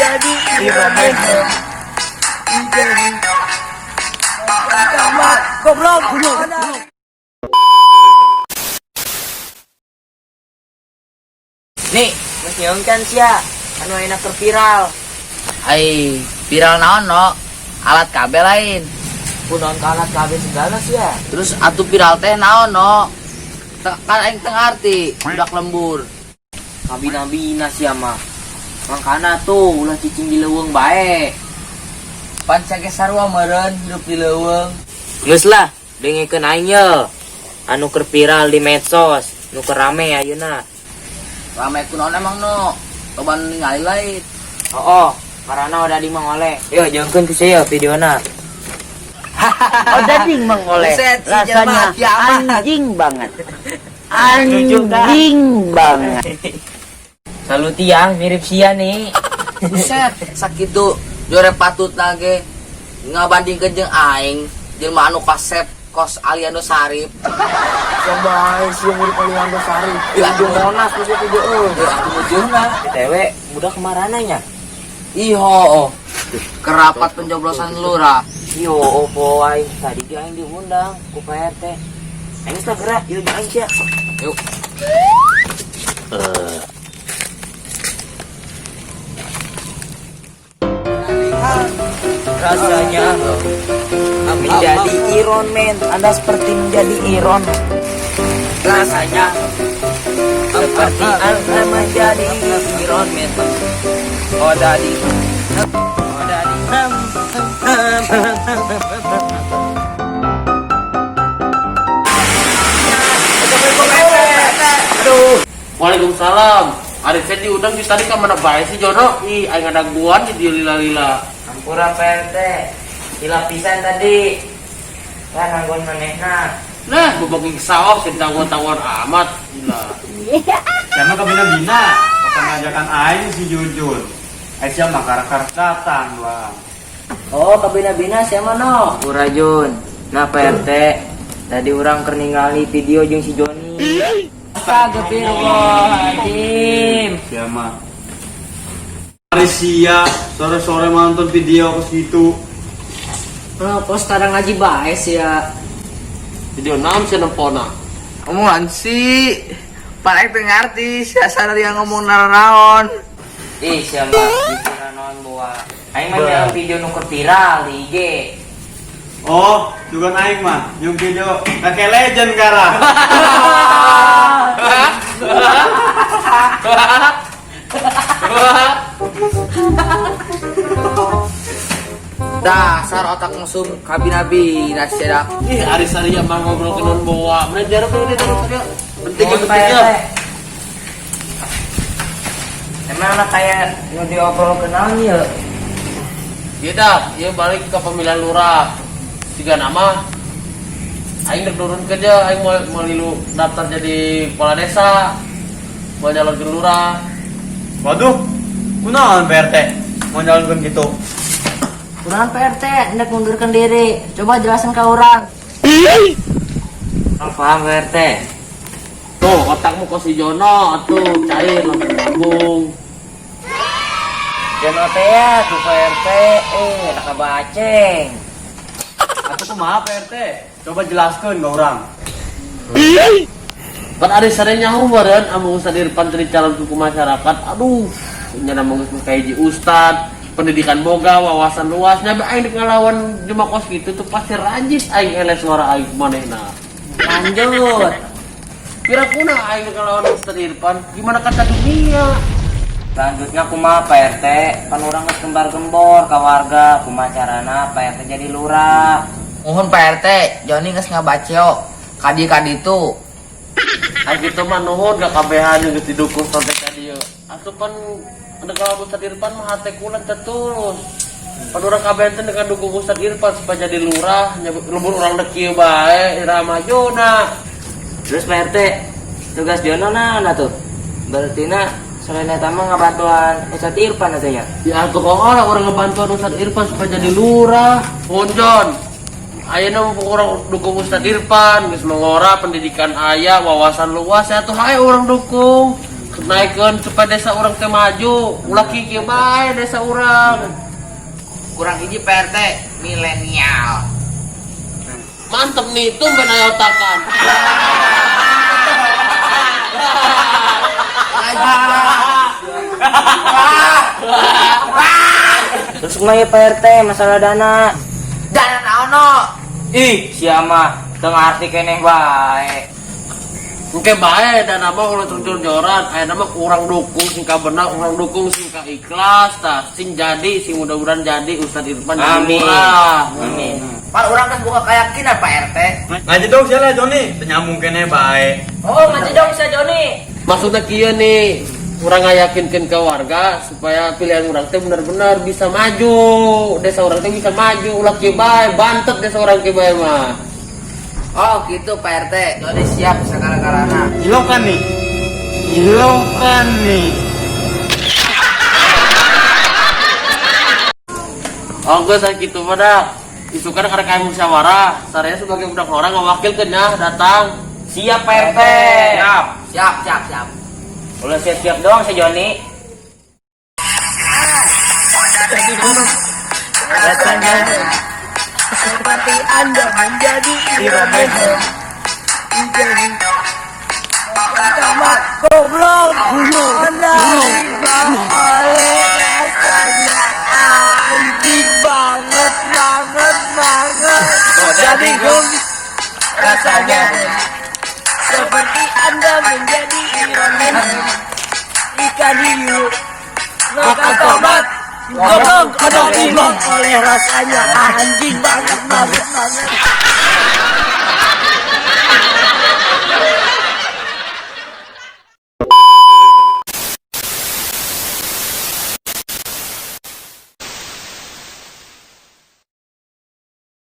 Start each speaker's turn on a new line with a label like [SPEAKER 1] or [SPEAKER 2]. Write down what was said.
[SPEAKER 1] menjadi iromen. Goblok.
[SPEAKER 2] Nih, mas nyongkan sia, anu enak viral.
[SPEAKER 3] Ai, viral naon no? Alat kabel lain.
[SPEAKER 2] Kunaon ka alat kabel segala sia.
[SPEAKER 3] Terus atuh viral teh naon no? Kan aing teu ngarti, budak lembur.
[SPEAKER 2] Kabina-bina sia mah. Mangkana tuh ulah cicing di leuweung bae.
[SPEAKER 3] Pan sage sarua meureun hidup di leuweung.
[SPEAKER 2] Geus lah, dengekeun aing ye. Anu keur viral di medsos, nu keur rame ayeuna.
[SPEAKER 3] Rame kunaon emang no? Loba nu ningali lain.
[SPEAKER 2] Oh, karena udah di Mang Oleh. Yuk, jengkeun ke saya videona.
[SPEAKER 1] Oh, dading Mang Oleh. Rasanya anjing banget. Anjing banget.
[SPEAKER 2] Salut tiang mirip sia nih.
[SPEAKER 3] Buset, sakitu jore patut lagi ngabandingkeun jeung aing jelema anu kasep kos Aliando Sarip.
[SPEAKER 2] Coba sih mirip Aliando Sari.
[SPEAKER 3] Ya,
[SPEAKER 2] Ujung Monas ku situ deui.
[SPEAKER 3] Aku mujurna.
[SPEAKER 2] BTW budak kemana nya?
[SPEAKER 3] Iho, kerapat pencoblosan lurah.
[SPEAKER 2] Yo, opo aing tadi ge aing diundang ku PRT. Aing teh gerak yuk aing sia.
[SPEAKER 3] Yuk.
[SPEAKER 2] Rasanya menjadi Iron Man. Anda seperti menjadi Iron. Rasanya seperti Anda menjadi Iron Man. Oh daddy. Oh daddy.
[SPEAKER 4] Aduh. Waalaikumsalam. Arifin diundang di tadi ka mana bae sih Jono? Ih, aing ngadaguan di dieu lila-lila.
[SPEAKER 2] Ampura PRT. Hilap pisan tadi. Kan anggon manehna.
[SPEAKER 4] Nah, bebagi saos sih tawon-tawon amat. Gila.
[SPEAKER 5] Sama kabina-bina, pengajakan aing si Jujun. Aisyah mah karakter datang lah.
[SPEAKER 2] Oh, kabina-bina siapa no? Urajun. Nah PRT. Tadi orang keur ningali video jeung si Joni. Astagfirullahaladzim.
[SPEAKER 5] Siapa? Arisia, sore-sore nonton video ke situ.
[SPEAKER 2] Kenapa sekarang ngaji bae sih ya?
[SPEAKER 4] Video naon sih nempona?
[SPEAKER 3] Omongan sih, paling teu ngarti, sia yang ngomong naon.
[SPEAKER 2] Ih, siapa? Dikira naon buah. Aing mah nyawa video nu keur viral di IG.
[SPEAKER 5] Oh, juga aing mah, yung video kakek legend gara.
[SPEAKER 3] Dasar otak mesum kabinabi nasidak.
[SPEAKER 4] Ih, Aris Arya mah ngobrol ke non bawa. Belajar apa ini terus ya? Penting
[SPEAKER 2] Mohon
[SPEAKER 4] penting ya.
[SPEAKER 2] PRT. Emang anak kayak nu diobrol kenal ya?
[SPEAKER 4] Kita, ya balik ke pemilihan lurah. Tiga nama. Aing turun kerja, aing mau lilu daftar jadi kepala desa. Mau nyalon ke lurah.
[SPEAKER 5] Waduh, kunaon PRT? Mau nyalonkeun gitu.
[SPEAKER 1] Kurang PRT, hendak mundurkan diri. Coba jelasin ke orang.
[SPEAKER 2] Paham PRT?
[SPEAKER 4] Tuh, otakmu kok si Jono, tuh cair langsung nyambung.
[SPEAKER 2] Jono teh ya, tuh PRT, tak kabaceng.
[SPEAKER 5] Atuh kumaha PRT? Coba jelaskeun ke orang.
[SPEAKER 4] Kan ada sarenya hubaran amun Ustad Irfan tadi calon suku masyarakat. Aduh, nyana menggeus kayak ustad, pendidikan boga, wawasan luas. Nya aing ngalawan jema kos gitu tuh pasti rajis aing eleh suara aing manehna.
[SPEAKER 2] Lanjut.
[SPEAKER 4] Kira kuna aing ngalawan Ustad Irfan, gimana kata dunia?
[SPEAKER 2] Lanjutnya kumaha PRT, kan orang geus gembar-gembor ka warga, kumaha carana PRT jadi lurah.
[SPEAKER 3] Mohon PRT, Joni geus ngabaceo. Kadi itu.
[SPEAKER 4] Aing kitu mah nuhun ka kabehan geus didukung sampai ka dieu. Atuh pan ada kalau Ustad Irfan mah hate kula teh tulus. Pan urang kabehan teh dengan dukung Ustad Irfan supaya jadi lurah, lembur urang dek kieu bae irama Jona.
[SPEAKER 2] Terus PRT, tugas Jono nah tuh. Berarti selain eta mah ngabantuan Ustad Irfan katanya.
[SPEAKER 4] Ya atuh kok orang ngebantuan Ustad Irfan supaya jadi lurah. Ponjon. Ayeuna orang dukung Ustad Irfan, geus mengora pendidikan aya, wawasan luas, ya tuh hae orang dukung. naikkan supaya desa orang teh maju. Ulah kieu bae desa orang.
[SPEAKER 3] Kurang hiji Pak RT, milenial.
[SPEAKER 4] Mantep nih, tumben ayo otakan.
[SPEAKER 2] Terus kumaha Pak RT masalah dana?
[SPEAKER 3] Dana naon no?
[SPEAKER 2] Ih, siapa tengah arti keneh bae.
[SPEAKER 4] Oke bae dan nama ulah jor-joran, aya nama kurang dukung sing benar, kurang dukung sing ikhlas tah, sing jadi sing mudah-mudahan jadi Ustaz Irfan jadi
[SPEAKER 2] Amin.
[SPEAKER 4] murah.
[SPEAKER 2] Amin.
[SPEAKER 3] Pan urang geus buka keyakinan Pak RT.
[SPEAKER 5] Ngaji dong siapa Joni? Nyambung kene bae.
[SPEAKER 1] Oh, ngaji dong saya Joni.
[SPEAKER 4] Maksudnya kieu nih, urang ngayakinkeun ke warga supaya pilihan urang teh benar-benar bisa maju. Desa urang teh bisa maju, ulah kieu bae, bantet desa urang kieu bae mah.
[SPEAKER 3] Oh gitu Pak RT, Joni siap segala-galana.
[SPEAKER 5] Ilokan nih. Ilokan nih.
[SPEAKER 4] Oh geus sakitu pada isu kan karek aya musyawarah, saraya sebagai budak orang ngawakilkeun nya datang.
[SPEAKER 2] Siap Pak RT.
[SPEAKER 3] Siap, siap, siap.
[SPEAKER 2] Ulah siap-siap doang si Joni.
[SPEAKER 1] Seperti Anda menjadi Iromen. Menjadi tamat goblok. Anda oleh rasanya anjing banget. Jadi rasanya seperti Anda menjadi Iromen. Ikan hiu makan tomat goblok ada imam oleh rasanya anjing banget.